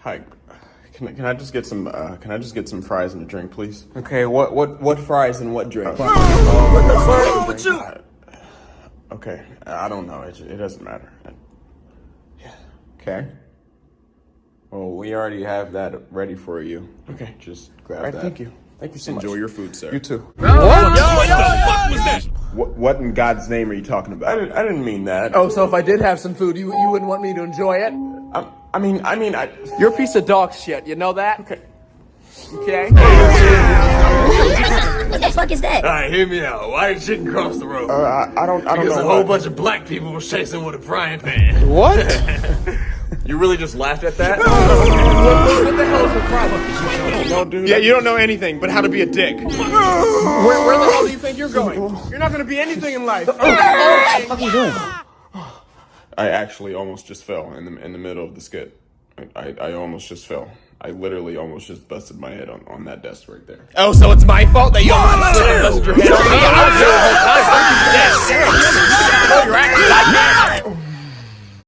Hi. Can I just get some fries and a drink, please? Okay, what fries and what drink? What the fuck with you? Okay, I don't know. It doesn't matter. Okay. Well, we already have that ready for you. Okay. Just grab All right, that. thank you. Thank you so much. Enjoy your food, sir. You too. What the fuck was that? What in God's name are you talking about? I didn't mean that. Oh, so if I did have some food, you wouldn't want me to enjoy it? I mean, You're a piece of dog shit, you know that? Okay. Okay? What the fuck is that? Alright, hear me out. Why are you shitting across the road? I don't Because know. a whole bunch of black people were chasing with a frying pan. What? You really just laughed at that? What the hell is your problem? No, dude. Yeah, you don't know anything but how to be a dick. Where the hell do you think you're going? You're not gonna be anything in life. I actually almost just fell in the middle of the skit. I almost just fell. I literally almost just busted my head on that desk right there. Oh, so it's my fault that you almost slipped and busted your head on me? I was there the whole time.